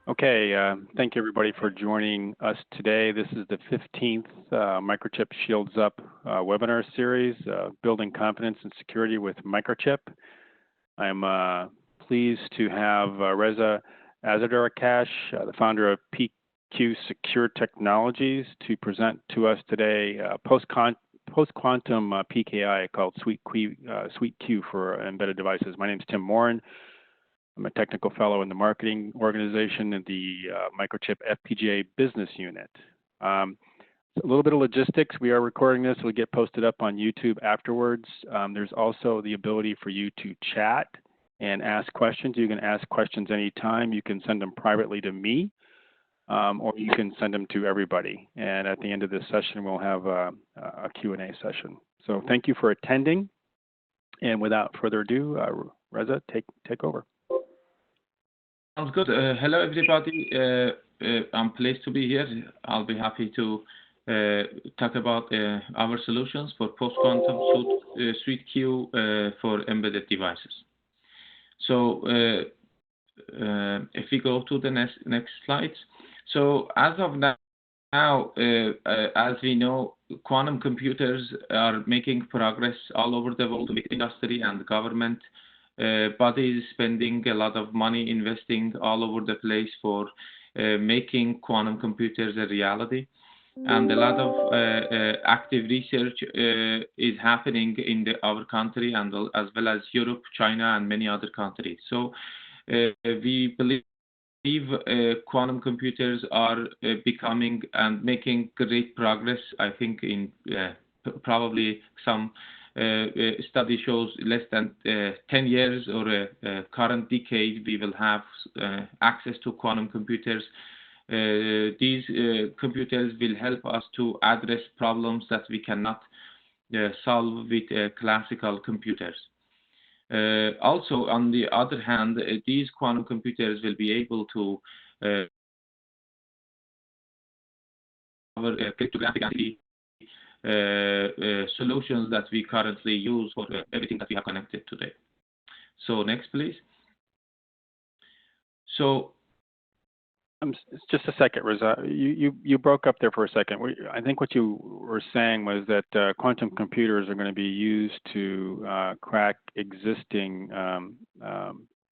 Okay, thank you everybody for joining us today. This is the 15th Microchip Shields Up webinar series, Building Confidence and Security with Microchip. I'm pleased to have Reza Azarderakhsh, the founder of PQSecure Technologies, to present to us today post-quantum PKI called Sweet Q for embedded devices. My name is Tim Morin. I'm a technical fellow in the marketing organization in the Microchip FPGA business unit. A little bit of logistics. We are recording this. It'll get posted up on YouTube afterwards. There's also the ability for you to chat and ask questions. You can ask questions anytime. You can send them privately to me, or you can send them to everybody. And at the end of this session, we'll have a Q&A session. So thank you for attending. And without further ado, Reza, take over. Sounds good. Hello, everybody. I'm pleased to be here. I'll be happy to talk about our solutions for post-quantum Sweet Q for embedded devices. So if we go to the next slides. So as of now, as we know, quantum computers are making progress all over the world with industry and government. Bodies spending a lot of money investing all over the place for making quantum computers a reality, and a lot of active research is happening in our country and as well as Europe, China, and many other countries. So we believe quantum computers are becoming and making great progress. I think in probably some study shows less than 10 years or a current decade, we will have access to quantum computers. These computers will help us to address problems that we cannot solve with classical computers. Also, on the other hand, these quantum computers will be able to cover cryptographic solutions that we currently use for everything that we have connected today. So next, please. So just a second, Reza. You broke up there for a second. I think what you were saying was that quantum computers are going to be used to crack existing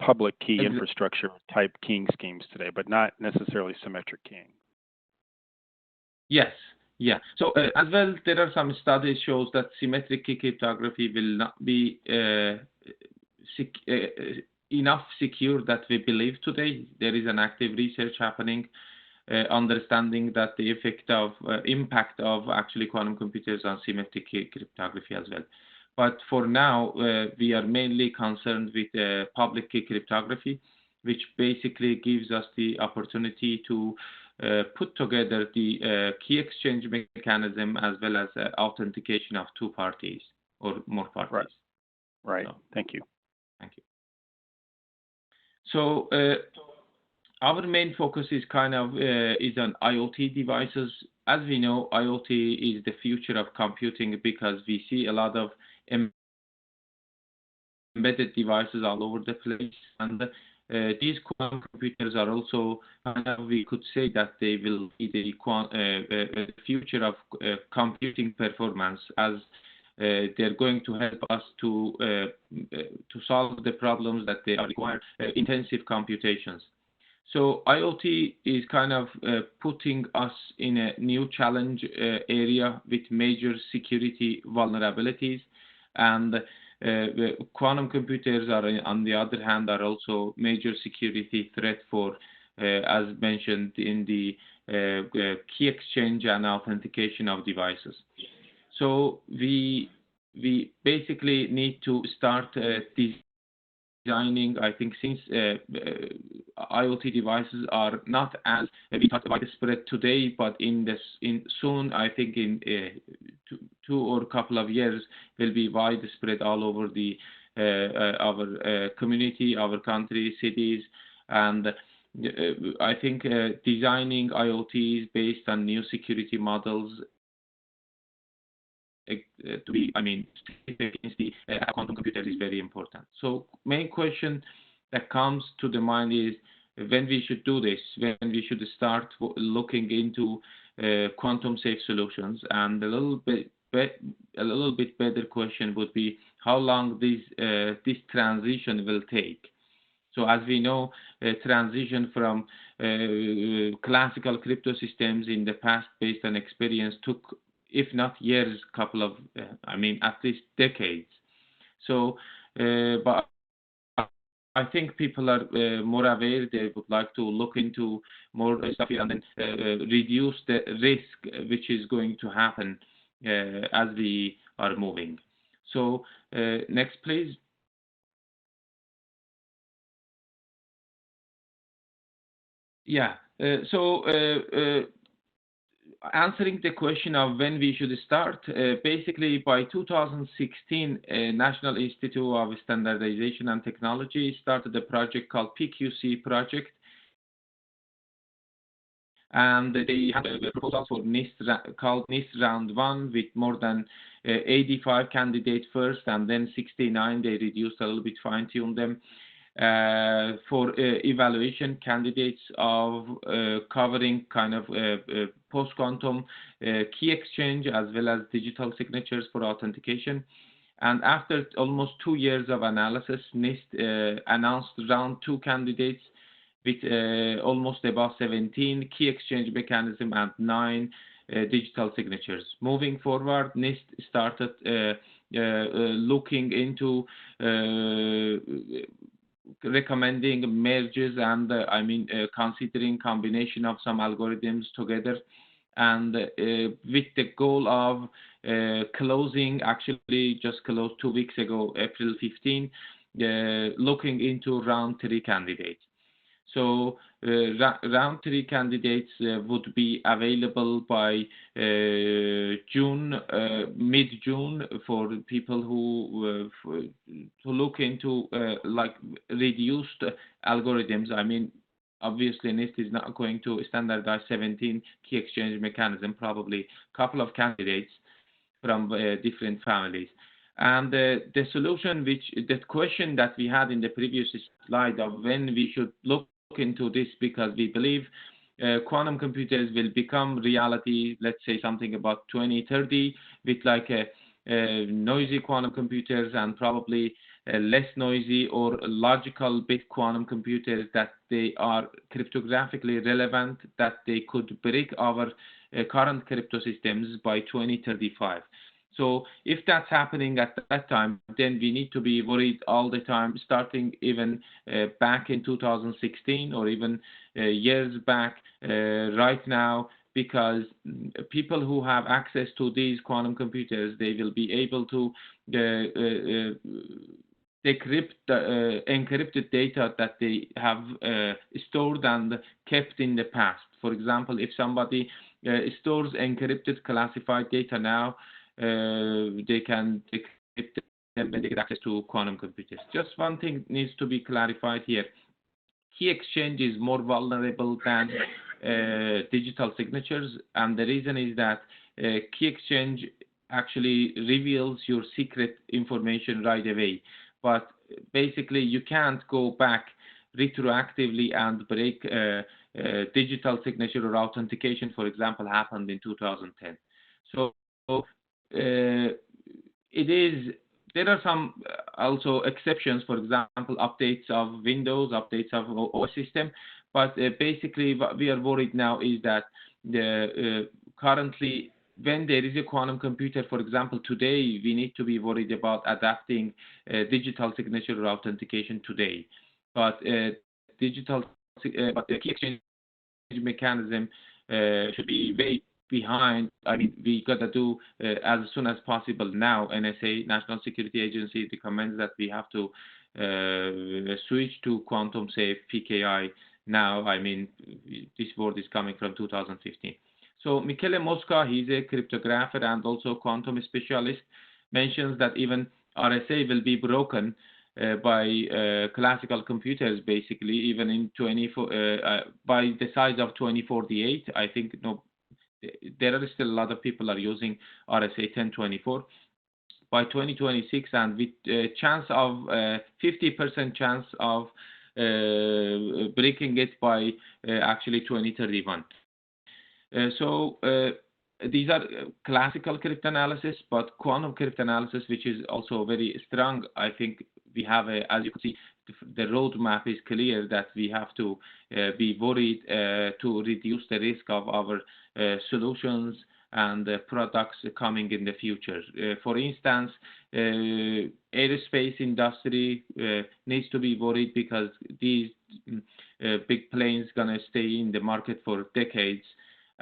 public key infrastructure type keying schemes today, but not necessarily symmetric keying. Yes. Yeah. So as well, there are some studies shows that symmetric key cryptography will not be enough secure that we believe today. There is an active research happening, understanding that the effect of impact of actually quantum computers on symmetric key cryptography as well. But for now, we are mainly concerned with public key cryptography, which basically gives us the opportunity to put together the key exchange mechanism as well as authentication of two parties or more parties. Right. So, thank you. Thank you. So our main focus is kind of is on IoT devices. As we know, IoT is the future of computing because we see a lot of embedded devices all over the place, and these quantum computers are also, we could say that they will be the future of computing performance, as they're going to help us to solve the problems that they require intensive computations. So IoT is kind of putting us in a new challenge area with major security vulnerabilities, and quantum computers are, on the other hand, are also major security threat for, as mentioned, in the key exchange and authentication of devices. So we basically need to start designing. I think since IoT devices are not as we talked about widespread today, but soon, I think in 2 or a couple of years, will be widespread all over our community, our country, cities, and I think designing IoTs based on new security models to be, against the quantum computer is very important. So main question that comes to the mind is when we should do this, when we should start looking into quantum safe solutions. And a little bit better question would be how long this transition will take. So as we know, transition from classical crypto systems in the past based on experience took, if not years, couple of, at least decades. So, but I think people are more aware. They would like to look into more stuff here and then reduce the risk which is going to happen as we are moving. So next, please. Yeah. Answering the question of when we should start, basically by 2016, National Institute of Standardization and Technology started a project called PQC project, and they had a proposal for NIST called NIST Round 1 with more than 85 candidates first, and then 69. They reduced a little bit, fine-tuned them. For evaluation candidates of covering kind of post-quantum key exchange as well as digital signatures for authentication. And after almost 2 years of analysis, NIST announced round 2 candidates with almost about 17 key exchange mechanism and 9 digital signatures. Moving forward, NIST started looking into recommending merges and considering combination of some algorithms together, and with the goal of closing, actually just closed 2 weeks ago, April 15, looking into round 3 candidates. So round 3 candidates would be available by June, mid-June, for people who to look into like reduced algorithms. Obviously NIST is not going to standardize 17 key exchange mechanism, probably a couple of candidates from different families. And the solution, the question that we had in the previous slide of when we should look into this, because we believe quantum computers will become reality, let's say something about 2030, with like noisy quantum computers and probably less noisy or logical bit quantum computers that they are cryptographically relevant, that they could break our current crypto systems by 2035. So if that's happening at that time, then we need to be worried all the time, starting even back in 2016 or even years back right now, because people who have access to these quantum computers, they will be able to decrypt the encrypted data that they have stored and kept in the past. For example, if somebody stores encrypted classified data now, they can decrypt them when they get access to quantum computers. Just one thing needs to be clarified here. Key exchange is more vulnerable than digital signatures, and the reason is that key exchange actually reveals your secret information right away. But basically, you can't go back retroactively and break digital signature or authentication, for example, happened in 2010. So there are some also exceptions, for example, updates of Windows, updates of OS system, but basically what we are worried now is that currently when there is a quantum computer, for example, today, we need to be worried about adapting digital signature or authentication today. But but the key exchange mechanism should be way behind. We got to do as soon as possible now. NSA, National Security Agency, recommends that we have to switch to quantum safe PKI now. This word is coming from 2015. So Michele Mosca, he's a cryptographer and also quantum specialist, mentions that even RSA will be broken by classical computers, basically, even in by the size of 2048. I think there are still a lot of people are using RSA 1024 by 2026, and with chance of 50% chance of breaking it by actually 2031. These are classical cryptanalysis, but quantum cryptanalysis, which is also very strong, I think we have, as you can see, the roadmap is clear that we have to be worried to reduce the risk of our solutions and products coming in the future. For instance, aerospace industry needs to be worried because these big planes gonna stay in the market for decades,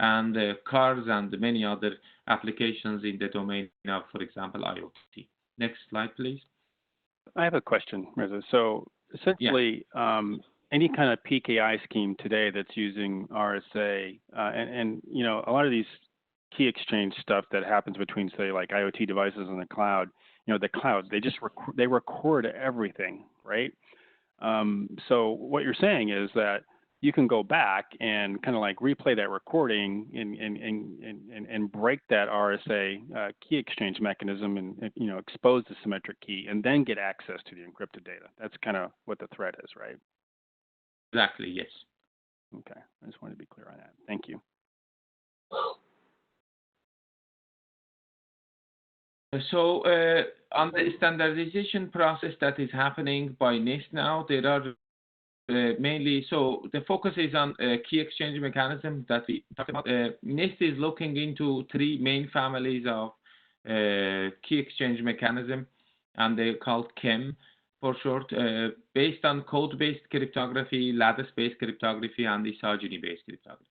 and cars and many other applications in the domain of, for example, IoT. Next slide, please. I have a question, Reza. So essentially, any kind of PKI scheme today that's using RSA, and you know, a lot of these key exchange stuff that happens between, say, like IoT devices and the cloud, you know, the cloud, they record everything, right? So what you're saying is that you can go back and kind of like replay that recording and break that RSA key exchange mechanism and you know, expose the symmetric key and then get access to the encrypted data. That's kind of what the threat is, right? Exactly, yes. Okay, I just wanted to be clear on that. Thank you. So on the standardization process that is happening by NIST now, there are mainly, so the focus is on key exchange mechanism that we talked about. NIST is looking into three main families of key exchange mechanism, and they're called KEM for short, based on code-based cryptography, lattice-based cryptography, and isogeny-based cryptography.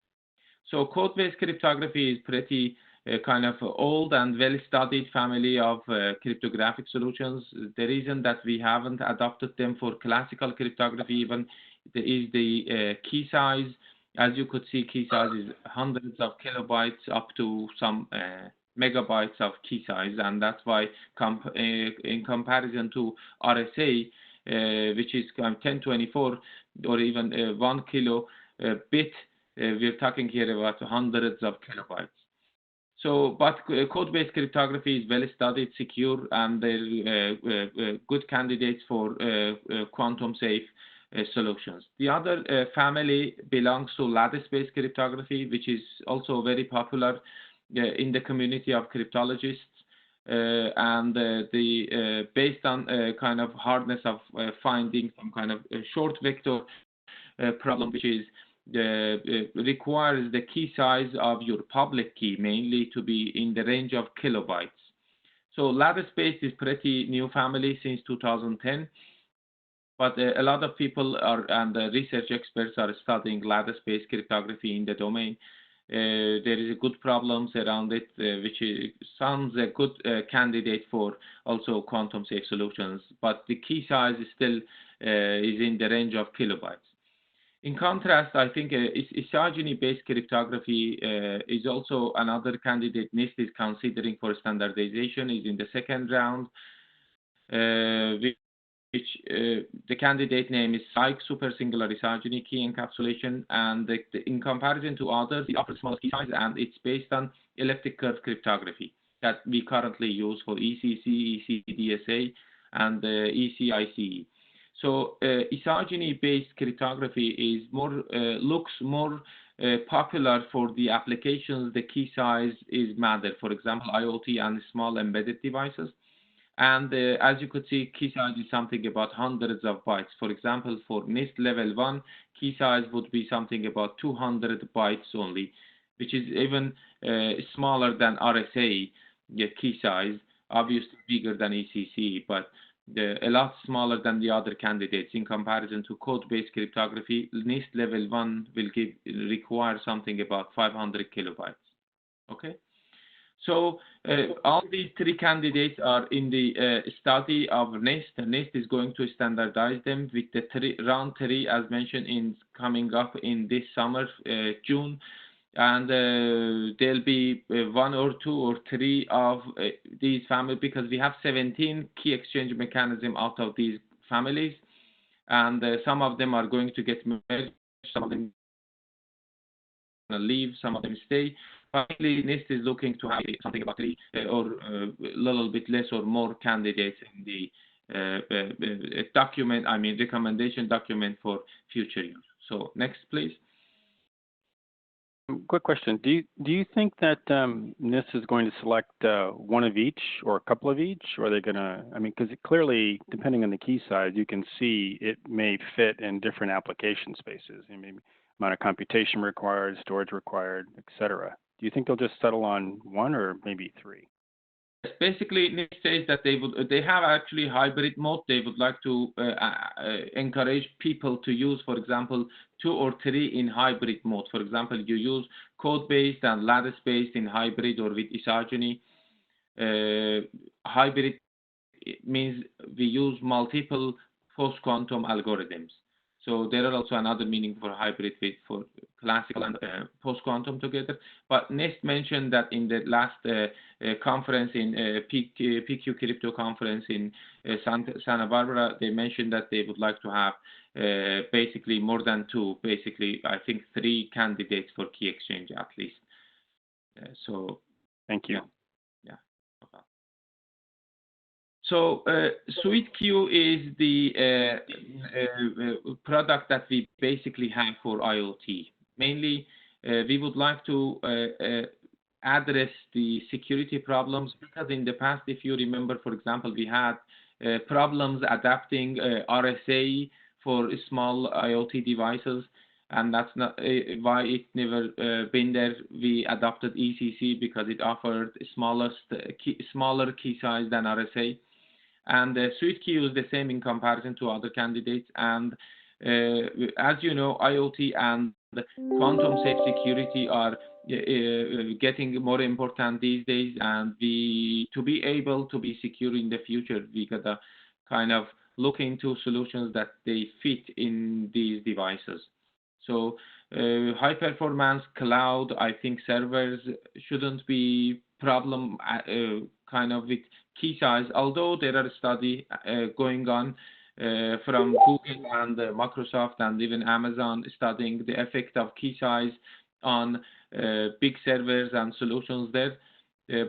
So code-based cryptography is pretty kind of old and well-studied family of cryptographic solutions. The reason that we haven't adopted them for classical cryptography even is the key size. As you could see, key size is hundreds of kilobytes up to some megabytes of key size, and that's why in comparison to RSA, which is 1024 or even 1 kilo bit, we're talking here about hundreds of kilobytes. So, but code-based cryptography is well studied, secure, and they're good candidates for quantum safe solutions. The other family belongs to lattice-based cryptography, which is also very popular in the community of cryptologists, and based on kind of hardness of finding some kind of short vector problem, which is requires the key size of your public key mainly to be in the range of kilobytes. So lattice-based is pretty new family since 2010, but a lot of people and research experts are studying lattice-based cryptography in the domain. There is good problems around it, which sounds a good candidate for also quantum safe solutions, but the key size is still is in the range of kilobytes. In contrast, I think isogeny-based cryptography is also another candidate NIST is considering for standardization, is in the second round, which the candidate name is SIKE Super Singular Isogeny Key Encapsulation, and in comparison to others, it offers small key size, and it's based on elliptic curve cryptography that we currently use for ECC, ECDSA, and ECICE. So isogeny-based cryptography is more looks more popular for the applications the key size is matter. For example, IoT and small embedded devices. And as you could see, key size is something about hundreds of bytes. For example, for NIST level 1, key size would be something about 200 bytes only, which is even smaller than RSA key size, obviously bigger than ECC, but a lot smaller than the other candidates in comparison to code-based cryptography. NIST level 1 will require something about 500 kilobytes. Okay, so all these three candidates are in the study of NIST. NIST is going to standardize them with the round 3, as mentioned, coming up in this summer, June. And there'll be 1 or 2 or 3 of these families, because we have 17 key exchange mechanisms out of these families, and some of them are going to get merged, some of them leave, some of them stay. Finally, NIST is looking to have something about 3 or a little bit less or more candidates in the document, recommendation document for future use. So next, please. Quick question. Do you think that NIST is going to select one of each or a couple of each, or are they going to, because clearly, depending on the key size, you can see it may fit in different application spaces. Maybe amount of computation required, storage required, etc. Do you think they'll just settle on one or maybe three? Basically, NIST says that they have actually hybrid mode. They would like to encourage people to use, for example, 2 or 3 in hybrid mode. For example, you use code-based and lattice-based in hybrid or with isogeny. Hybrid means we use multiple post-quantum algorithms. So there are also another meaning for hybrid for classical and post-quantum together. But NIST mentioned that in the last conference in PQ Crypto conference in Santa Barbara, they mentioned that they would like to have basically more than 2, basically I think 3 candidates for key exchange at least. So thank you. Yeah. Okay. So SIKE is the product that we basically have for IoT. Mainly, we would like to address the security problems, because in the past, if you remember, for example, we had problems adapting RSA for small IoT devices, and that's not why it never been there. We adopted ECC because it offered smaller key size than RSA. And SIKE is the same in comparison to other candidates. And as you know, IoT and quantum safe security are getting more important these days. And to be able to be secure in the future, we gotta kind of look into solutions that they fit in these devices. So high performance cloud, I think servers shouldn't be problem kind of with key size, although there are studies going on from Google and Microsoft and even Amazon studying the effect of key size on big servers and solutions there.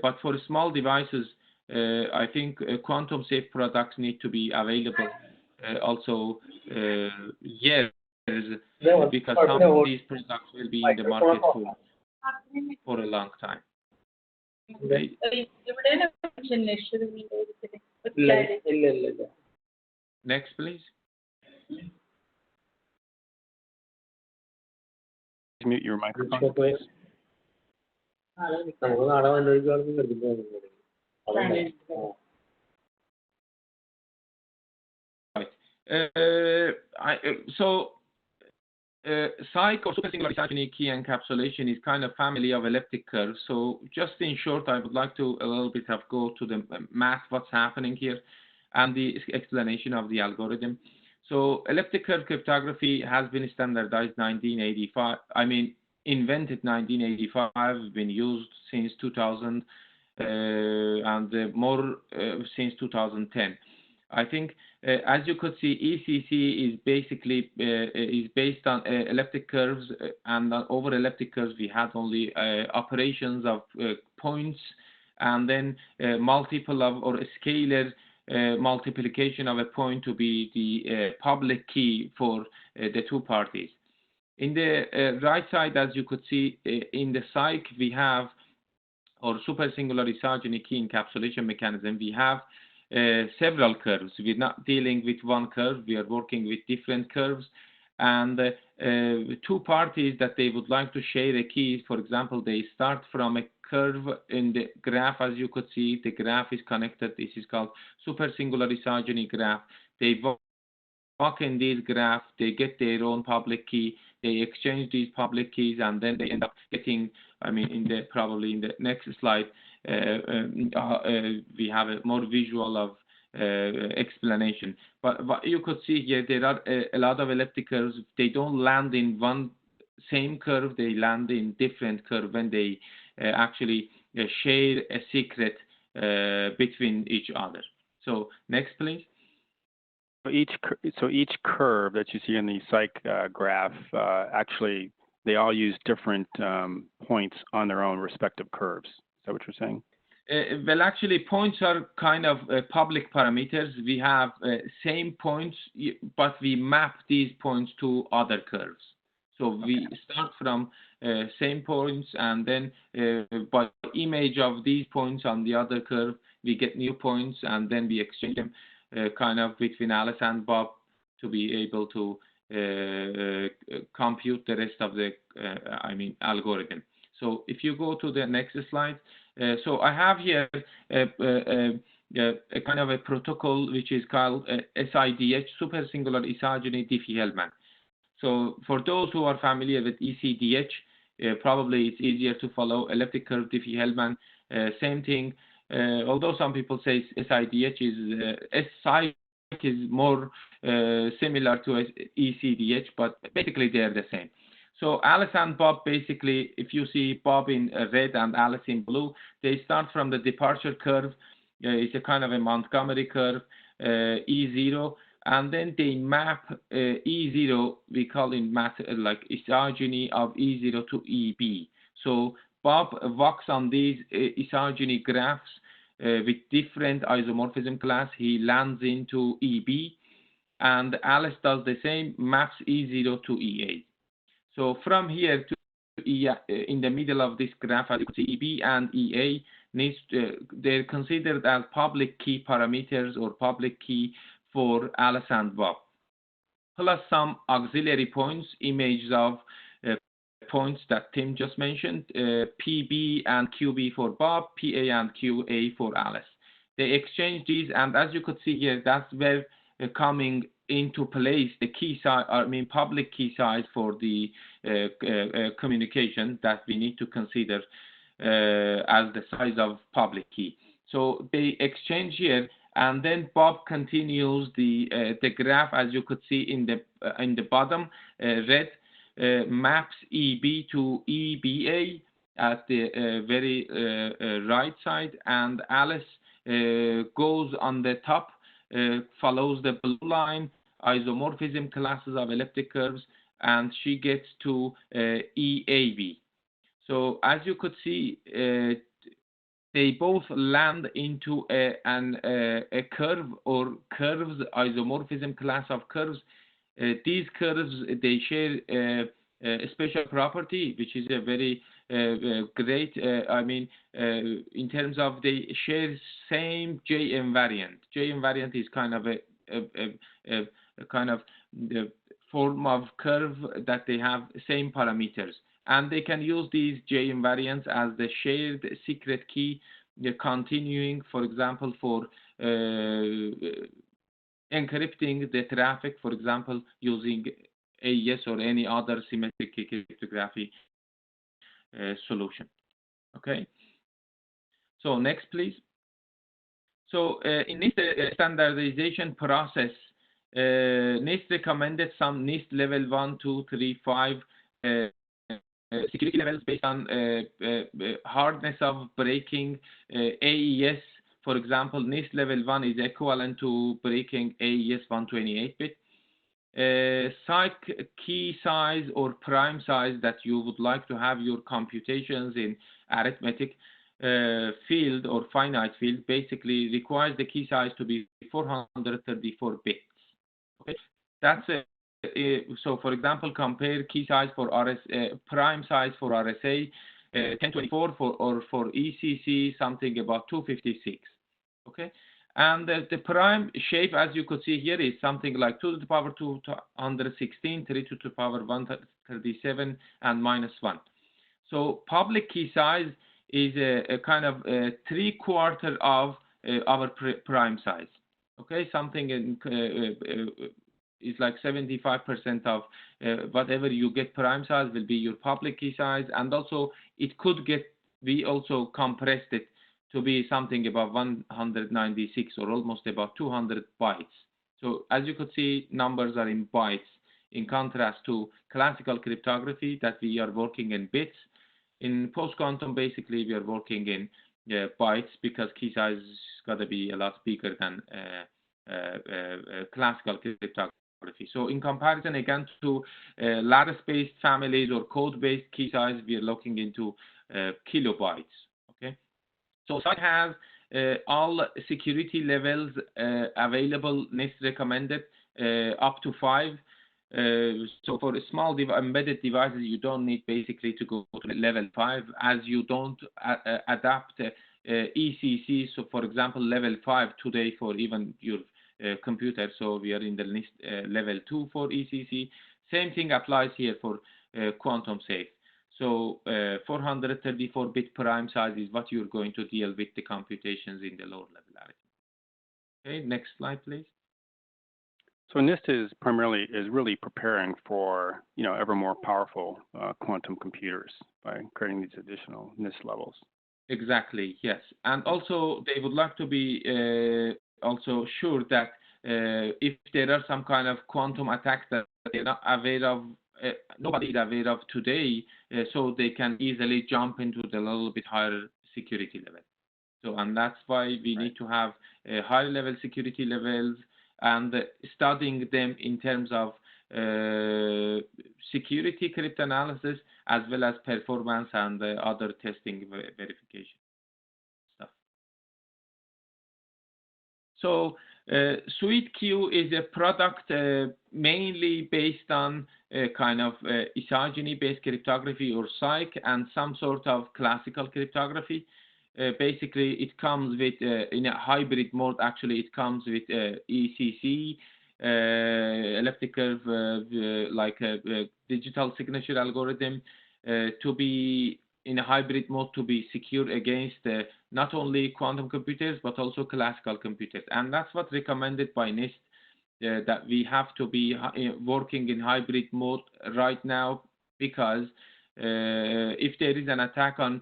But for small devices, I think quantum safe products need to be available also years, because some of these products will be in the market for a long time. Okay. Next, please. Mute your microphone, please. SIKE, or super singular isogeny key encapsulation, is kind of family of elliptic curves. So just in short, I would like to a little bit of go to the math, what's happening here, and the explanation of the algorithm. So elliptic curve cryptography has been standardized 1985. Invented 1985, been used since 2000, and more since 2010. I think, as you could see, ECC is basically is based on elliptic curves, and over elliptic curves we had only operations of points, and then multiple of or a scalar multiplication of a point to be the public key for the two parties. In the right side, as you could see, in the SIKE we have, or super singular isogeny key encapsulation mechanism, we have several curves. We're not dealing with one curve, we are working with different curves, and two parties that they would like to share a key. For example, they start from a curve in the graph. As you could see, the graph is connected. This is called super singular isogeny graph. They walk in this graph, they get their own public key, they exchange these public keys, and then they end up getting, probably in the next slide, we have a more visual of explanation. But what you could see here, there are a lot of elliptic curves. They don't land in one same curve, they land in different curve when they actually share a secret between each other. So next, please. So each curve that you see in the SIKE graph, actually, they all use different points on their own respective curves. Is that what you're saying? Well, actually, points are kind of public parameters. We have same points, but we map these points to other curves. So we start from same points, and then by image of these points on the other curve, we get new points, and then we exchange them kind of between Alice and Bob to be able to compute the rest of the, algorithm. So if you go to the next slide, so I have here a kind of a protocol which is called SIDH, Super Singular Isogeny Diffie-Hellman. So for those who are familiar with ECDH, probably it's easier to follow. Elliptic curve Diffie-Hellman, same thing. Although some people say SIDH is SIKE is more similar to ECDH, but basically they're the same. So Alice and Bob, basically, if you see Bob in red and Alice in blue, they start from the departure curve. It's a kind of a Montgomery curve, E0, and then they map E0, we call in math like isogeny of E0 to EB. So Bob works on these isogeny graphs with different isomorphism class. He lands into EB, and Alice does the same, maps E0 to EA. So from here to EA, in the middle of this graph, as you can see, EB and EA, they're considered as public key parameters or public key for Alice and Bob, plus some auxiliary points, images of points that Tim just mentioned, PB and QB for Bob, PA and QA for Alice. They exchange these, and as you could see here, that's where coming into place the key size, public key size for the communication that we need to consider as the size of public key. So they exchange here, and then Bob continues the graph, as you could see in the bottom red, maps EB to EBA at the very right side, and Alice goes on the top, follows the blue line, isomorphism classes of elliptic curves, and she gets to EAB. So as you could see, they both land into a curve or curves, isomorphism class of curves. These curves, they share a special property, which is a very great, in terms of they share same J invariant. J invariant is kind of a kind of the form of curve that they have same parameters. And they can use these J invariants as the shared secret key, continuing, for example, for encrypting the traffic, for example, using AES or any other symmetric cryptography solution. Okay. So next, please. So in this standardization process, NIST recommended some NIST level 1, 2, 3, 5 security levels based on hardness of breaking AES. For example, NIST level 1 is equivalent to breaking AES 128-bit. SIKE key size or prime size that you would like to have your computations in arithmetic field or finite field basically requires the key size to be 434 bits. Okay, that's so for example, compare key size for prime size for RSA 1024 for ECC something about 256. Okay, and the prime shape, as you could see here, is something like 2 to the power 216, 3 to the power 137, and -1. So public key size is a kind of 3/4 of our prime size. Okay, something is like 75% of whatever you get prime size will be your public key size, and also it could get, we also compressed it to be something about 196 or almost about 200 bytes. So as you could see, numbers are in bytes, in contrast to classical cryptography that we are working in bits. In post-quantum, basically, we are working in bytes because key size is got to be a lot bigger than classical cryptography. So in comparison, again, to lattice-based families or code-based key size, we are looking into kilobytes. Okay. So SIKE has all security levels available, NIST recommended, up to 5. So for small embedded devices, you don't need basically to go to level 5, as you don't adapt ECC. So for example, level 5 today for even your computer. So we are in the NIST level 2 for ECC. Same thing applies here for quantum safe. So 434-bit prime size is what you're going to deal with the computations in the lower level arithmetic. Okay, next slide, please. So NIST is really preparing for ever more powerful quantum computers by creating these additional NIST levels. Exactly, yes, and also they would like to be also sure that if there are some kind of quantum attacks that they're not aware of, nobody is aware of today, so they can easily jump into the little bit higher security level. So, and that's why we need to have higher level security levels and studying them in terms of security cryptanalysis as well as performance and other testing verification stuff. So SIKE Q is a product mainly based on kind of isogeny-based cryptography or SIKE and some sort of classical cryptography. Basically, it comes with, in a hybrid mode, actually, it comes with ECC, elliptic curve, like a digital signature algorithm, to be in a hybrid mode to be secure against not only quantum computers, but also classical computers. And that's what's recommended by NIST, that we have to be working in hybrid mode right now, because if there is an attack on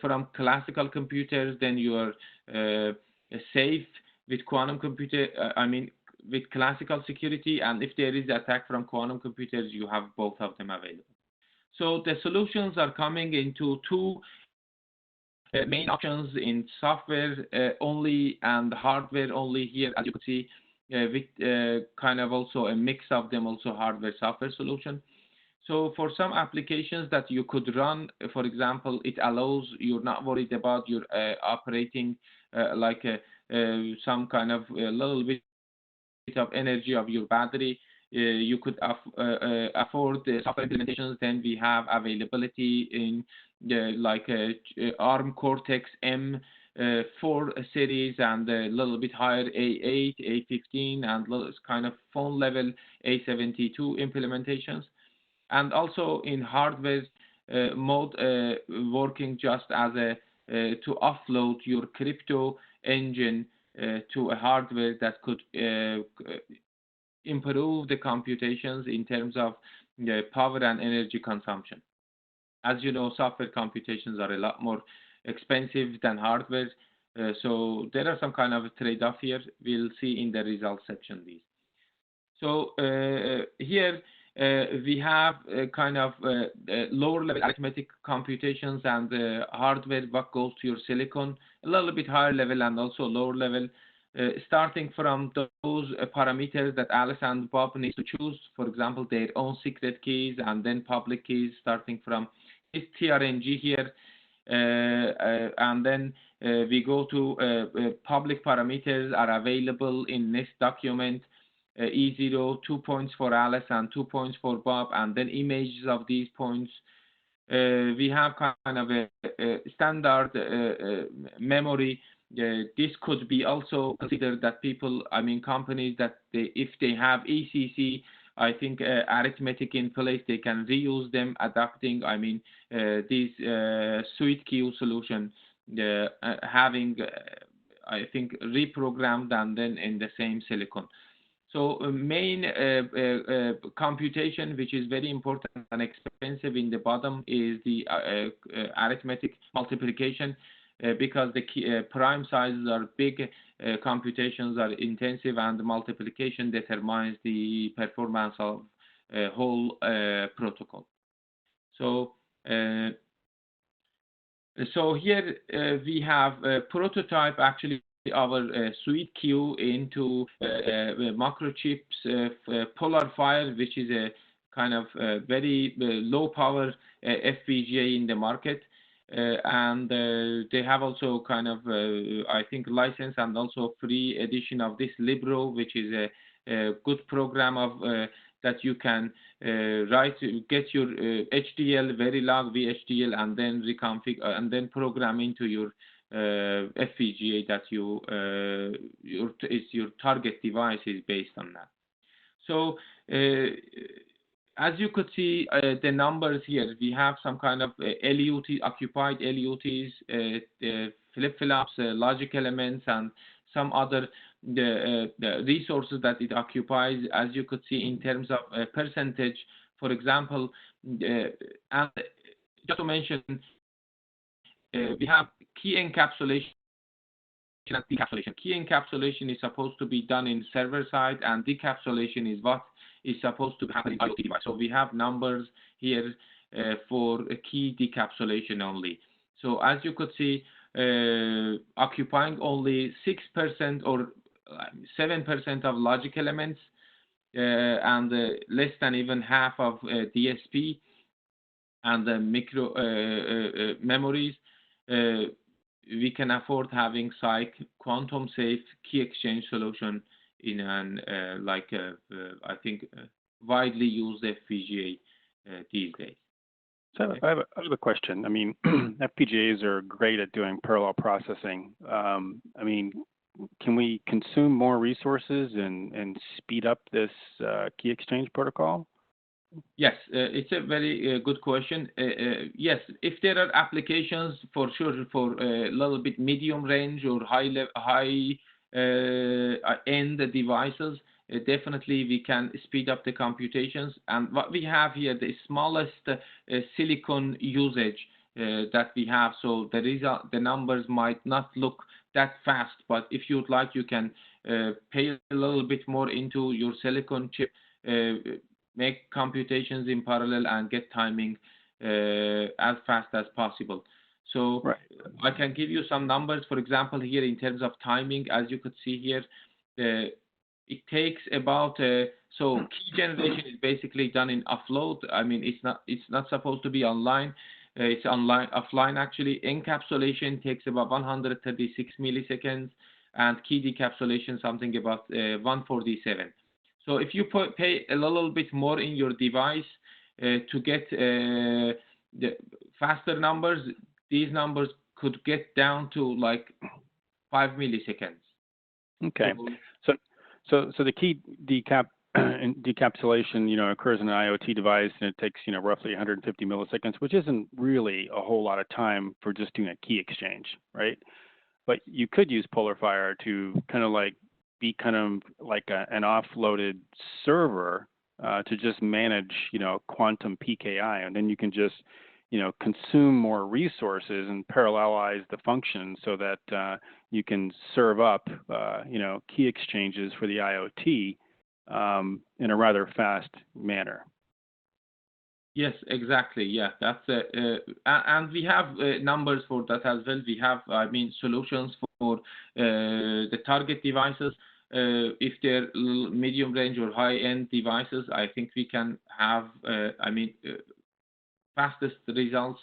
from classical computers, then you are safe with quantum computer. With classical security, and if there is attack from quantum computers, you have both of them available. So the solutions are coming into two main options in software only and hardware only here, as you can see, with kind of also a mix of them, also hardware software solution. So for some applications that you could run, for example, it allows you're not worried about your operating like some kind of a little bit of energy of your battery. You could afford the software implementations. Then we have availability in like ARM Cortex M4 series and a little bit higher A8, A15, and kind of phone level A72 implementations. And also in hardware mode, working just as a to offload your crypto engine to a hardware that could improve the computations in terms of power and energy consumption. As you know, software computations are a lot more expensive than hardware, so there are some kind of trade-off here. We'll see in the results section these. So here we have kind of lower level arithmetic computations and hardware what goes to your silicon, a little bit higher level and also lower level, starting from those parameters that Alice and Bob need to choose, for example, their own secret keys and then public keys, starting from this TRNG here, and then we go to public parameters are available in NIST document. E0, 2 points for Alice and 2 points for Bob, and then images of these points. We have kind of a standard memory. This could be also considered that people, companies that if they have ECC, I think arithmetic in place, they can reuse them, adapting, this SIKE Q solution, having, I think, reprogrammed and then in the same silicon. So main computation, which is very important and expensive in the bottom, is the arithmetic multiplication, because the prime sizes are big, computations are intensive, and the multiplication determines the performance of whole protocol. So here we have a prototype actually our SIKE Q into Microchip's PolarFire, which is a kind of very low power FPGA in the market. and they have also kind of, I think, license and also free edition of this Libro, which is a good program of that you can get your HDL, Verilog VHDL, and then reconfigure and then program into your FPGA that your target device is based on that. So as you could see, the numbers here, we have some kind of LUT, occupied LUTs, flip-flops, logic elements, and some other the resources that it occupies, as you could see in terms of percentage. For example, and just to mention, we have key encapsulation and decapsulation. Key encapsulation is supposed to be done in server side, and decapsulation is what is supposed to happen in IoT device. So we have numbers here for a key decapsulation only. So as you could see, occupying only 6% or 7% of logic elements, and less than even half of DSP and the micro memories. We can afford having SIKE quantum safe key exchange solution in an I think widely used FPGA these days. So I have a question. I mean, FPGAs are great at doing parallel processing. I mean, can we consume more resources and speed up this key exchange protocol? Yes, it's a very good question. Yes, if there are applications for sure for a little bit medium range or high end devices, definitely we can speed up the computations. And what we have here, the smallest silicon usage that we have, so the numbers might not look that fast, but if you'd like, you can pay a little bit more into your silicon chip, make computations in parallel, and get timing as fast as possible. So right. I can give you some numbers. For example, here in terms of timing, as you could see here, it takes about so key generation is basically done in offload. I mean, it's not supposed to be online. It's offline actually. Encapsulation takes about 136 milliseconds, and key decapsulation something about 147. So if you pay a little bit more in your device to get the faster numbers, these numbers could get down to like 5 milliseconds. Okay. So the key decapsulation, occurs in an IoT device, and it takes, roughly 150 milliseconds, which isn't really a whole lot of time for just doing a key exchange, right? But you could use PolarFire to kind of like be kind of like an offloaded server to just manage, Quantum PKI, and then you can just, consume more resources and parallelize the function so that you can serve up, key exchanges for the IoT in a rather fast manner. Yes, exactly. Yeah, that's and we have numbers for that as well. We have, solutions for the target devices. If they're medium range or high end devices, I think we can have, fastest results.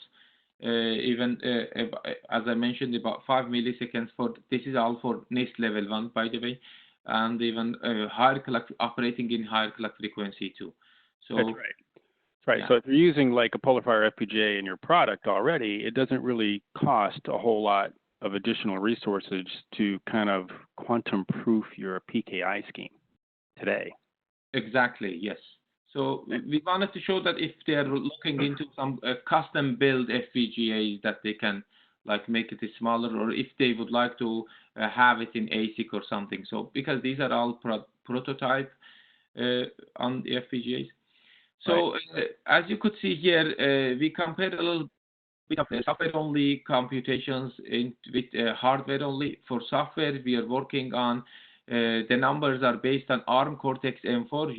Even as I mentioned, about 5 milliseconds for this is all for NIST level 1, by the way, and even higher clock operating in higher clock frequency too. So that's right. Right. Yeah. So if you're using like a PolarFire FPGA in your product already, it doesn't really cost a whole lot of additional resources to kind of quantum proof your PKI scheme today. Exactly. Yes. So we wanted to show that if they're looking into some custom build FPGAs, that they can like make it smaller, or if they would like to have it in ASIC or something. So because these are all prototype on the FPGAs. So right. As you could see here, we compared a little bit of software-only computations with hardware only. For software, we are working on the numbers are based on ARM Cortex-M4.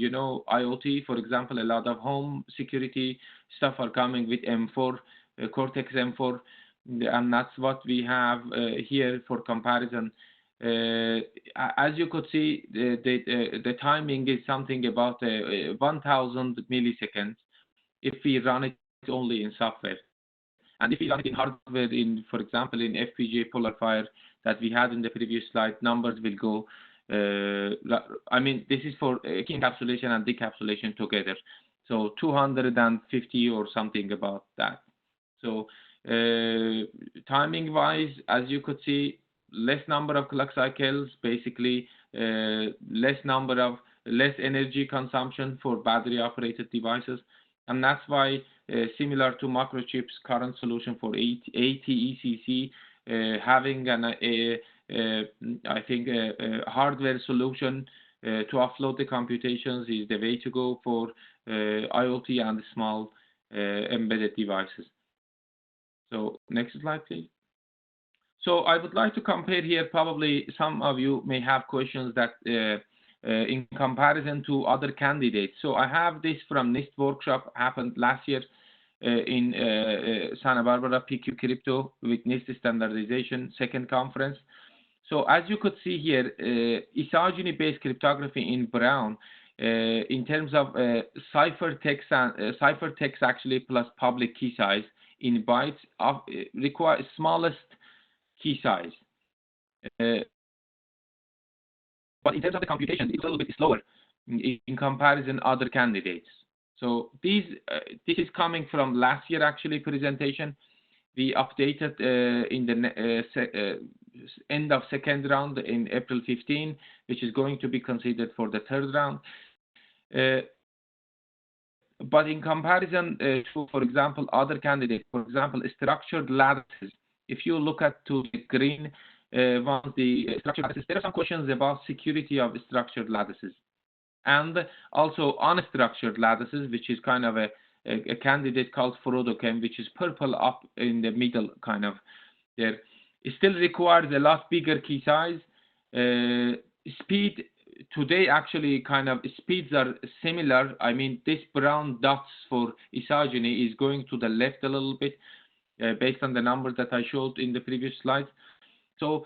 IoT, for example, a lot of home security stuff are coming with M4, Cortex-M4, and that's what we have here for comparison. As you could see, the timing is something about 1,000 milliseconds if we run it only in software. And if we run it in hardware, for example, in FPGA PolarFire that we had in the previous slide, numbers will go. I mean, this is for key encapsulation and decapsulation together. So 250 or something about that. So timing-wise, as you could see, less number of clock cycles, basically less energy consumption for battery-operated devices, and that's why similar to Microchip's current solution for ATECC, having I think a hardware solution to offload the computations is the way to go for IoT and small embedded devices. So next slide, please. So I would like to compare here, probably some of you may have questions that in comparison to other candidates. So I have this from NIST workshop, happened last year in Santa Barbara, PQ Crypto with NIST standardization, second conference. So as you could see here, isogeny-based cryptography in brown, in terms of ciphertext actually plus public key size in bytes require smallest key size. But in terms of the computation, it's a little bit slower in comparison other candidates. So this is coming from last year actually presentation. We updated in the end of second round in April 15, which is going to be considered for the third round. But in comparison to, for example, other candidates, for example, structured lattices, if you look at to the green ones, the structured lattices, there are some questions about security of structured lattices. And also unstructured lattices, which is kind of a candidate called Frodochem, which is purple up in the middle kind of there. It still requires a lot bigger key size. Speed today actually kind of speeds are similar. I mean, this brown dots for isogeny is going to the left a little bit based on the numbers that I showed in the previous slides. So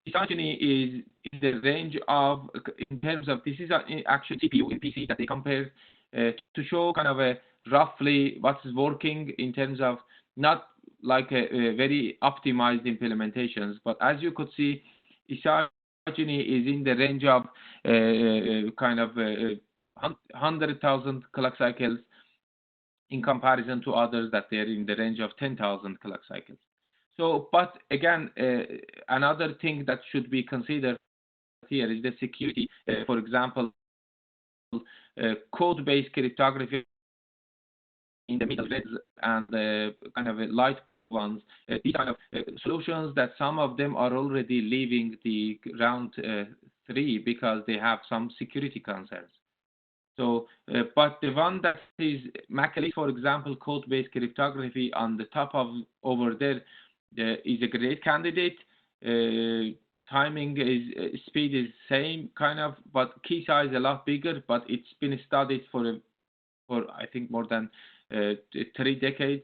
isogeny is in the range of, in terms of, this is actually CPU in PC that they compare to show kind of a roughly what's working in terms of not like a very optimized implementations, but as you could see, isogeny is in the range of kind of 100,000 clock cycles in comparison to others that they're in the range of 10,000 clock cycles. So, but again, another thing that should be considered here is the security. For example, code-based cryptography in the middle reds and kind of light ones. These kind of solutions that some of them are already leaving the round 3 because they have some security concerns. So, but the one that is Macalise, for example, code-based cryptography on the top of over there is a great candidate. Timing is speed is same kind of, but key size a lot bigger. But it's been studied for I think more than 3 decades.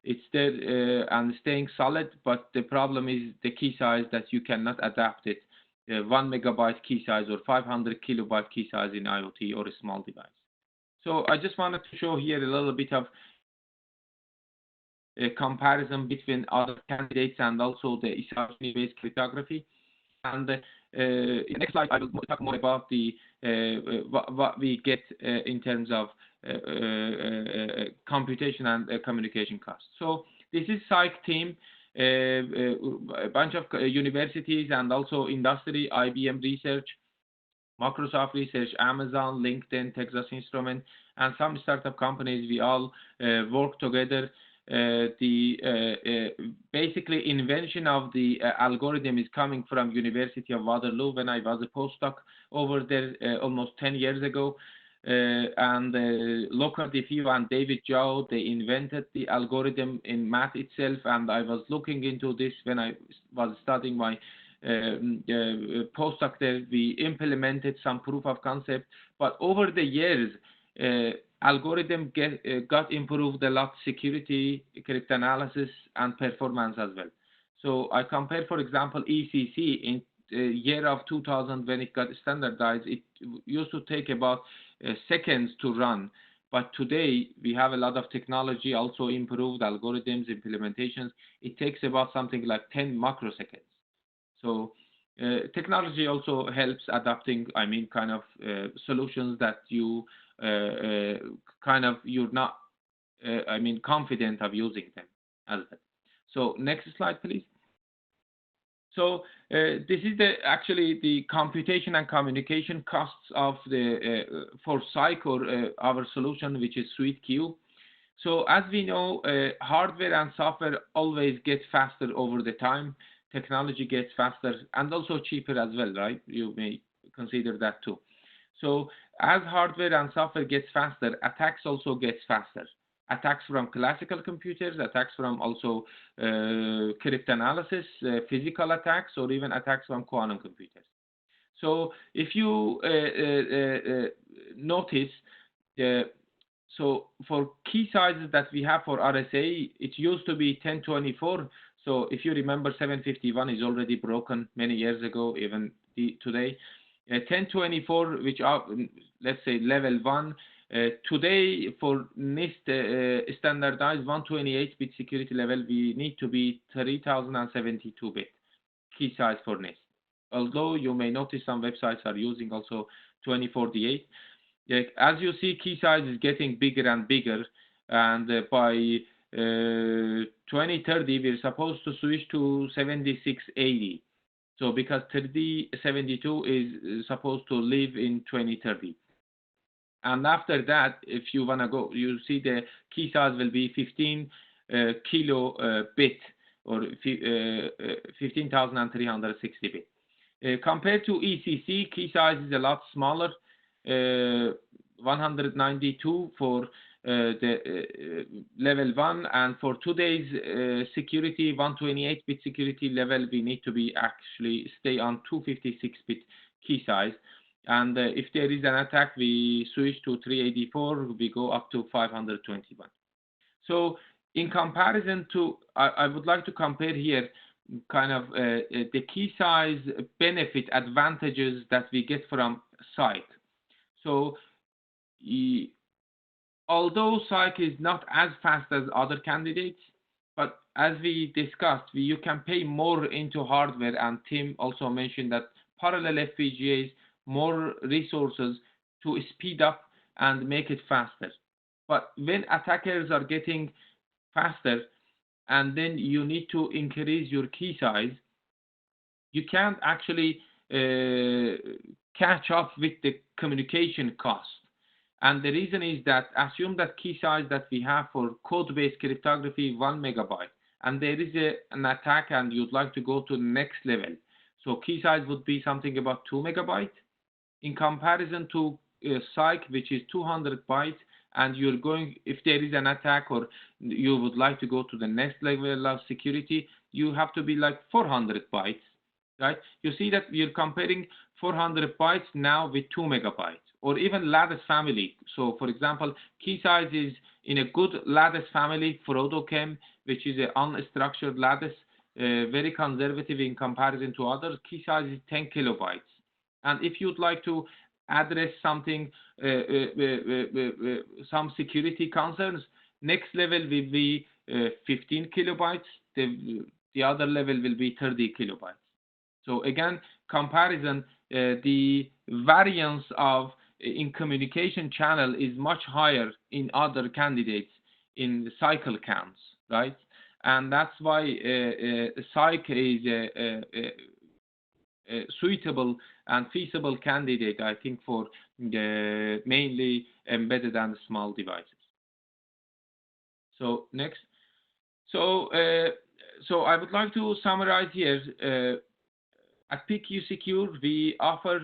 It's there and staying solid, but the problem is the key size that you cannot adapt it. 1 megabyte key size or 500 kilobyte key size in IoT or a small device. So I just wanted to show here a little bit of a comparison between other candidates and also the isogeny-based cryptography. And in the next slide, I will talk more about the what we get in terms of computation and communication costs. So this is SIKE Team, a bunch of universities and also industry, IBM Research, Microsoft Research, Amazon, LinkedIn, Texas Instruments, and some startup companies. We all work together. Basically invention of the algorithm is coming from University of Waterloo when I was a postdoc over there almost 10 years ago. And Lockhart Diffie and David Zhao, they invented the algorithm in math itself, and I was looking into this when I was studying my postdoc there. We implemented some proof of concept, but over the years, algorithm got improved a lot, security, cryptanalysis, and performance as well. So I compare, for example, ECC in year of 2000 when it got standardized. It used to take about seconds to run, But today, we have a lot of technology, also improved algorithms, implementations. It takes about something like 10 microseconds. So technology also helps adapting, kind of solutions that you you're not, confident of using them as well. So next slide, please. So this is actually the computation and communication costs of the for SIKE, or our solution, which is SIKE. So as we know, hardware and software always get faster over the time. Technology gets faster and also cheaper as well, right? You may consider that too. So as hardware and software gets faster, attacks also gets faster. Attacks from classical computers, attacks from also cryptanalysis, physical attacks, or even attacks from quantum computers. So if you notice, so for key sizes that we have for RSA, it used to be 1024. So if you remember, 751 is already broken many years ago, even today. 1024, which are, let's say, level 1. Today, for NIST standardized 128-bit security level, we need to be 3072-bit key size for NIST. Although you may notice some websites are using also 2048. As you see, key size is getting bigger and bigger, and by 2030, we're supposed to switch to 7680. So because 3072 is supposed to live in 2030. And after that, if you want to go, you see the key size will be 15 kilobit, or 15,360 bit. Compared to ECC, key size is a lot smaller, 192 for the level 1, and for today's security, 128-bit security level, we need to be actually stay on 256-bit key size. And if there is an attack, we switch to 384, we go up to 521. So in comparison to, I would like to compare here kind of the key size benefit advantages that we get from SIKE. So although SIKE is not as fast as other candidates, but as we discussed, you can pay more into hardware, and Tim also mentioned that parallel FPGAs, more resources to speed up and make it faster. But when attackers are getting faster, and then you need to increase your key size, you can't actually catch up with the communication cost. And the reason is that, assume that key size that we have for code-based cryptography, 1 megabyte, and there is an attack and you'd like to go to the next level. So key size would be something about 2 megabytes. In comparison to SIKE, which is 200 bytes, and you're going, if there is an attack or you would like to go to the next level of security, you have to be like 400 bytes, right? You see that you're comparing 400 bytes now with 2 megabytes, or even lattice family. So for example, key size is in a good lattice family, Frodochem, which is an unstructured lattice, very conservative in comparison to others. Key size is 10 kilobytes. And if you'd like to address something, some security concerns, next level will be 15 kilobytes. The other level will be 30 kilobytes. So again, comparison, the variance of in communication channel is much higher in other candidates in the cycle counts, right? And that's why SIKE is a suitable and feasible candidate, I think, for the mainly embedded and small devices. So next. So I would like to summarize here. At PQSecure, we offer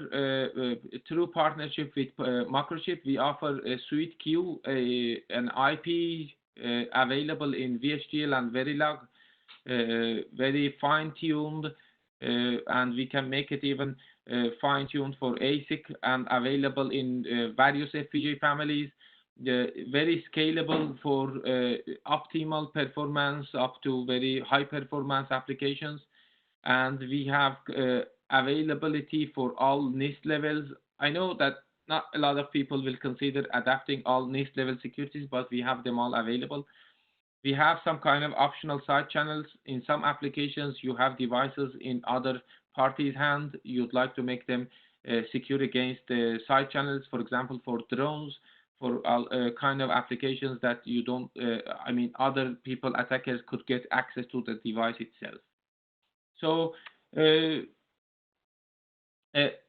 through partnership with Microchip, we offer a SIKE, an IP available in VHDL and Verilog, very fine-tuned, and we can make it even fine-tuned for ASIC and available in various FPGA families, very scalable for optimal performance up to very high performance applications. And we have availability for all NIST levels. I know that not a lot of people will consider adapting all NIST level securities, but we have them all available. We have some kind of optional side channels. In some applications, you have devices in other parties' hand. You'd like to make them secure against the side channels, for example, for drones, for kind of applications that you don't, I mean, other people, attackers could get access to the device itself. So,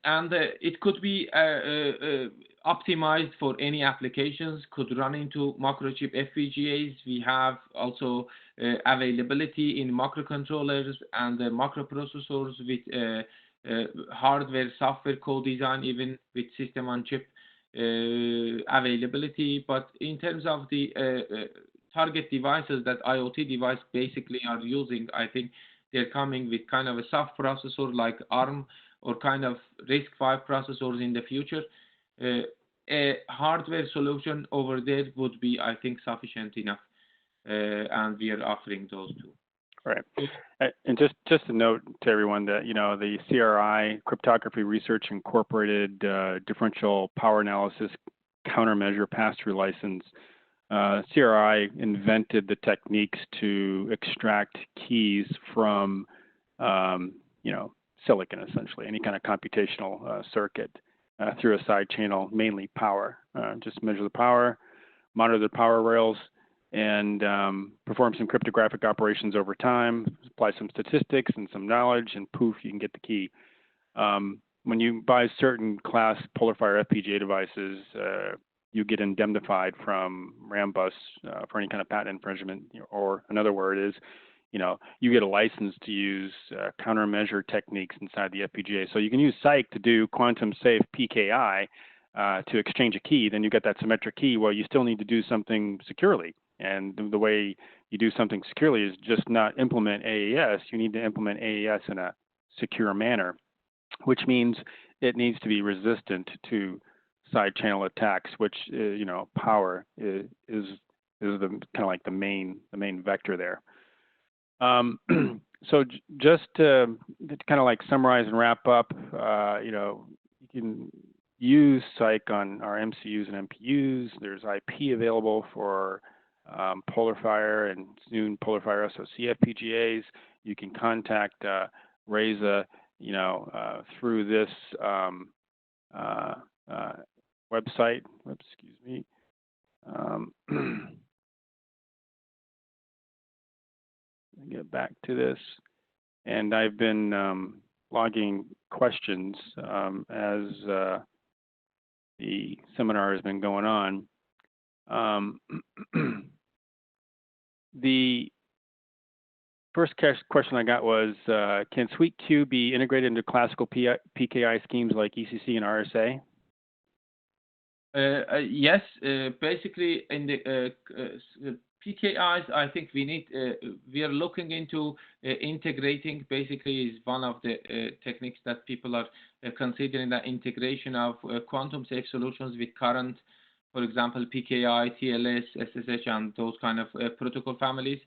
and it could be optimized for any applications, could run into Microchip FPGAs. We have also availability in microcontrollers and microprocessors with hardware, software co-design, even with system on chip availability. But in terms of the target devices that IoT device basically are using, I think they're coming with kind of a soft processor like ARM or kind of RISC-V processors in the future. A hardware solution over there would be, I think, sufficient enough, and we are offering those too. Right. And just a note to everyone that, you know, the CRI, Cryptography Research Incorporated Differential Power Analysis Countermeasure Pass-Through License, CRI invented the techniques to extract keys from, you know, silicon, essentially, any kind of computational circuit through a side channel, mainly power. Just measure the power, monitor the power rails, and perform some cryptographic operations over time, apply some statistics and some knowledge, and poof, you can get the key. When you buy certain class PolarFire FPGA devices, you get indemnified from Rambus for any kind of patent infringement, or another word is, you know, you get a license to use countermeasure techniques inside the FPGA. So you can use SIKE to do quantum safe PKI to exchange a key. Then you get that symmetric key. Well, you still need to do something securely. And the way you do something securely is just not implement AES. You need to implement AES in a secure manner, which means it needs to be resistant to side channel attacks, which you know, power is the kind of like the main vector there. So just to kind of like summarize and wrap up, you know, you can use SIKE on our MCUs and MPUs. There's IP available for PolarFire and soon PolarFire SoC FPGAs. You can contact Reza, you know, through this website. Oops, excuse me. Get back to this, and I've been logging questions as the seminar has been going on. The first question I got was, can SweetQ be integrated into classical PKI schemes like ECC and RSA? Yes, basically in the PKIs, I think we are looking into integrating. Basically, is one of the techniques that people are considering, the integration of quantum safe solutions with current, for example, PKI, TLS, SSH, and those kind of protocol families.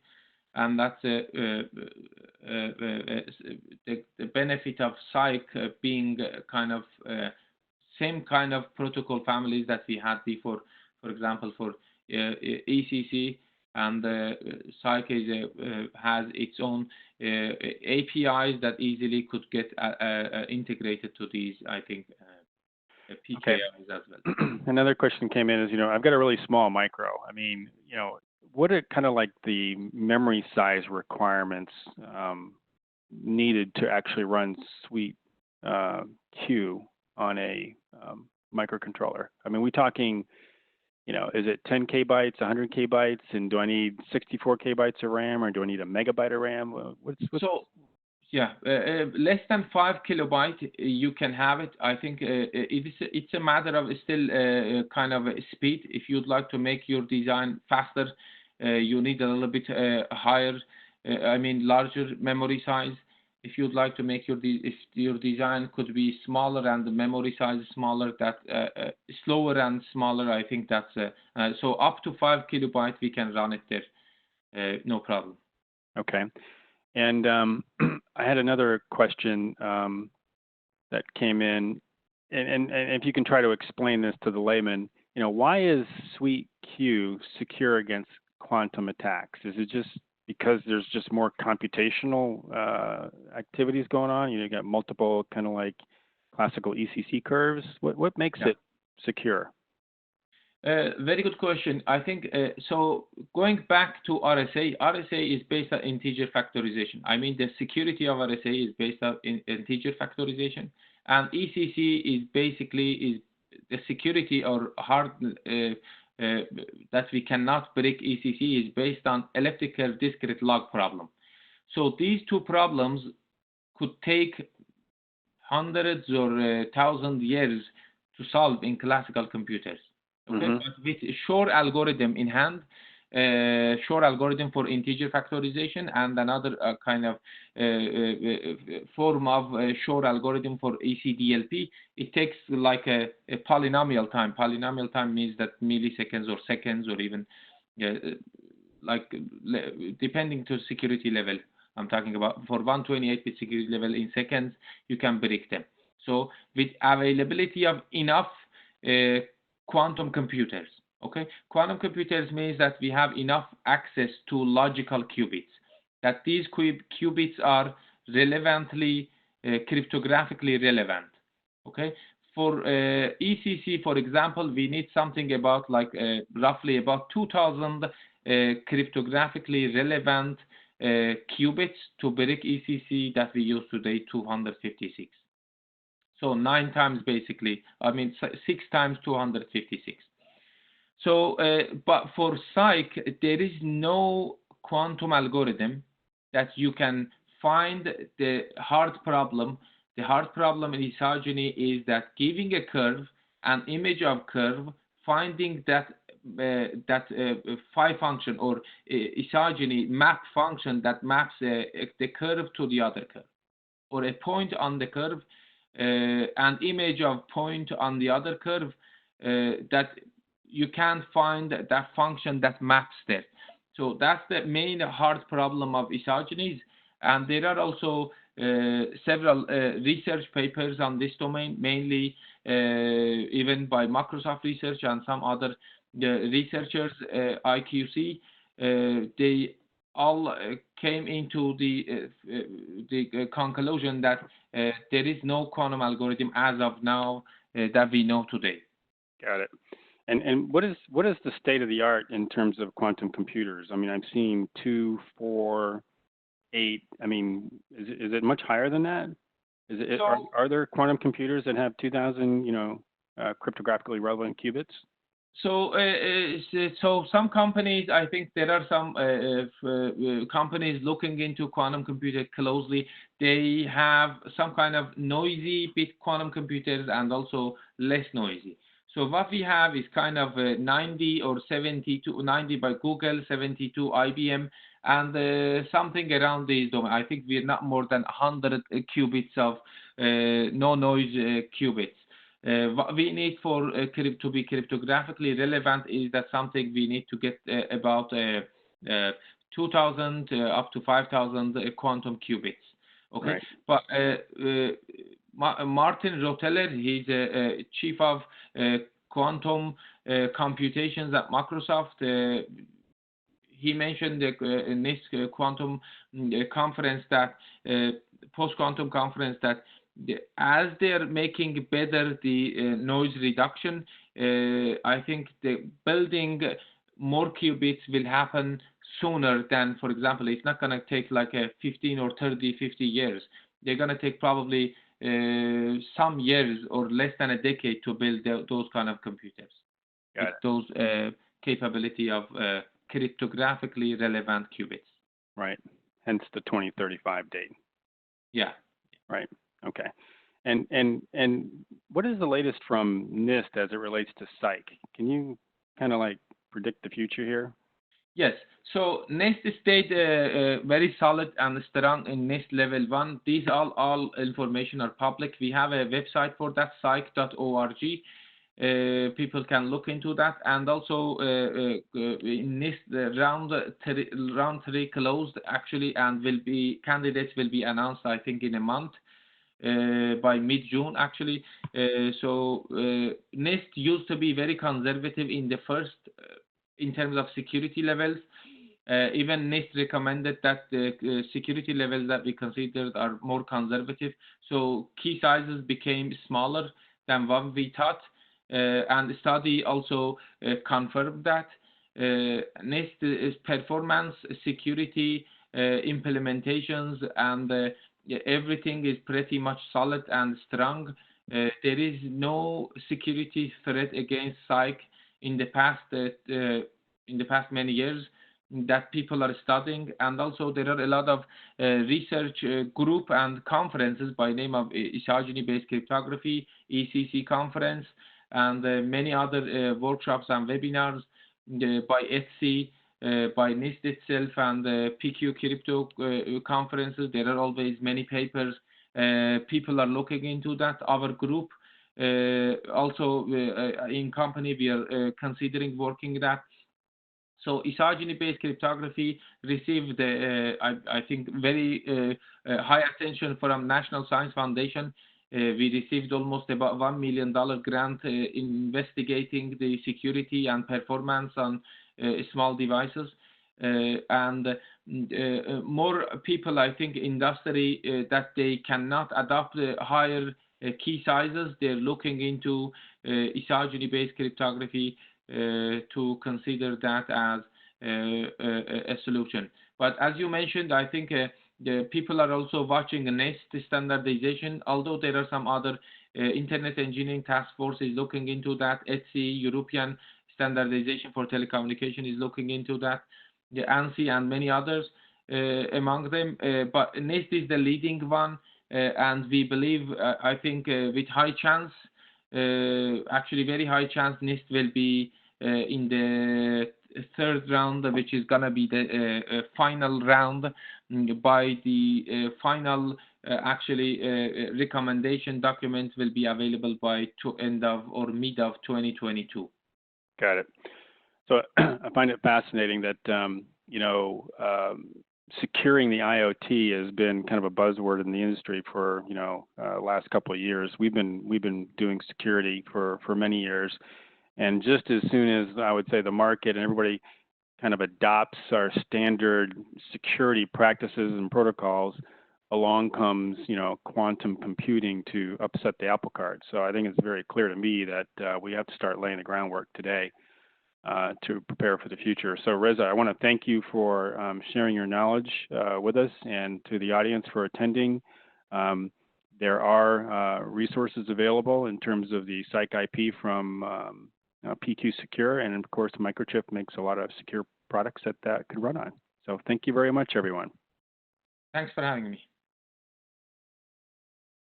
And that's the benefit of SIKE being kind of same kind of protocol families that we had before, for example, for ECC. And SIKE has its own APIs that easily could get integrated to these, I think, PKIs as well. Another question came in is, you know, I've got a really small micro. I mean, you know, what are kind of like the memory size requirements needed to actually run SweetQ on a microcontroller? I mean, we talking, you know, is it 10K bytes, 100K bytes, and do I need 64K bytes of RAM, or do I need a megabyte of RAM? So, yeah, less than 5 kilobyte, you can have it. I think it's a matter of still kind of speed. If you'd like to make your design faster, you need a little bit higher, larger memory size. If you'd like to make if your design could be smaller and the memory size is smaller, that slower and smaller, I think that's so up to 5 kilobytes we can run it there, no problem. Okay, and I had another question that came in, and if you can try to explain this to the layman, why is SIKE secure against quantum attacks? Is it just because there's just more computational activities going on? You got multiple kind of like classical ECC curves. What makes it secure? Very good question. I think so. Going back to RSA, RSA is based on integer factorization. I mean, the security of RSA is based on integer factorization, and ECC is basically the security or hard that we cannot break. ECC is based on elliptical discrete log problem. So these two problems could take hundreds or thousand years to solve in classical computers. Okay, but with Shor algorithm in hand, Shor algorithm for integer factorization and another kind of form of Shor algorithm for ECDLP, it takes like a polynomial time. Polynomial time means that milliseconds or seconds or even like depending to security level. I'm talking about for 128-bit security level in seconds, you can break them. So with availability of enough quantum computers, okay? Quantum computers means that we have enough access to logical qubits, that these qubits are relevantly, cryptographically relevant, okay? For ECC, for example, we need something about like roughly about 2,000 cryptographically relevant qubits to break ECC that we use today, 256. So 9 times basically, I mean 6 times 256. So, but for SIKE, there is no quantum algorithm that you can find the hard problem. The hard problem in isogeny is that giving a curve, an image of curve, finding that phi function or isogeny map function that maps the curve to the other curve, or a point on the curve, an image of point on the other curve, that you can't find that function that maps there. So that's the main hard problem of isogenies, and there are also several research papers on this domain, mainly even by Microsoft Research and some other researchers, IQC. They all came into the conclusion that there is no quantum algorithm as of now that we know today. Got it. And what is the state of the art in terms of quantum computers? I mean, I've seen 2, 4, 8. I mean, is it much higher than that? Are there quantum computers that have 2,000 cryptographically relevant qubits? So some companies, I think there are some companies looking into quantum computers closely. They have some kind of noisy bit quantum computers and also less noisy. So what we have is kind of 90 or 72, 90 by Google, 72 IBM, and something around these domain. I think we're not more than 100 qubits of no noise qubits. What we need for to be cryptographically relevant is that something we need to get about 2,000 up to 5,000 quantum qubits. Okay, right. But Martin Roteller, he's chief of quantum computations at Microsoft. He mentioned the NIST quantum conference that post-quantum conference that as they're making better the noise reduction, I think the building more qubits will happen sooner than, for example, it's not going to take like 15 or 30, 50 years. They're going to take probably some years or less than a decade to build those kind of computers. With those capability of cryptographically relevant qubits. Right. Hence the 2035 date. Yeah. Right. Okay. And what is the latest from NIST as it relates to SIKE? Can you kind of like predict the future here? Yes. So NIST stayed very solid and strong in NIST level 1. These all information are public. We have a website for that, sike.org. People can look into that, and also in NIST round 3 closed actually, and candidates will be announced I think in a month. by mid-June actually. So NIST used to be very conservative in the first, in terms of security levels. Even NIST recommended that the security levels that we considered are more conservative. So key sizes became smaller than what we thought. And the study also confirmed that. NIST's performance, security, implementations, and everything is pretty much solid and strong. There is no security threat against SIKE in the past many years that people are studying, and also there are a lot of research group and conferences by name of isogeny-based cryptography, ECC conference, and many other workshops and webinars by ETSI, by NIST itself, and PQ crypto conferences. There are always many papers. People are looking into that. Our group also in company, we are considering working that. So isogeny-based cryptography received, I think, very high attention from National Science Foundation. We received almost about $1 million grant investigating the security and performance on small devices. And more people, I think, industry that they cannot adopt higher key sizes, they're looking into isogeny-based cryptography to consider that as a solution. But as you mentioned, I think the people are also watching the NIST standardization, although there are some other Internet Engineering Task Force is looking into that. ETSI, European Standardization for Telecommunication, is looking into that. The ANSI and many others among them. But NIST is the leading one, and we believe, I think, with high chance, actually very high chance, NIST will be in the third round, which is gonna be the final round. By the final recommendation document will be available by end of or mid of 2022. Got it. So I find it fascinating that securing the IoT has been kind of a buzzword in the industry for last couple of years. We've been doing security for many years, and just as soon as I would say the market and everybody kind of adopts our standard security practices and protocols, along comes quantum computing to upset the apple cart. So I think it's very clear to me that we have to start laying the groundwork today to prepare for the future. So Reza, I want to thank you for sharing your knowledge with us, and to the audience for attending. There are resources available in terms of the SIKE IP from PQSecure, and of course Microchip makes a lot of secure products that could run on. So thank you very much, everyone. Thanks for having me.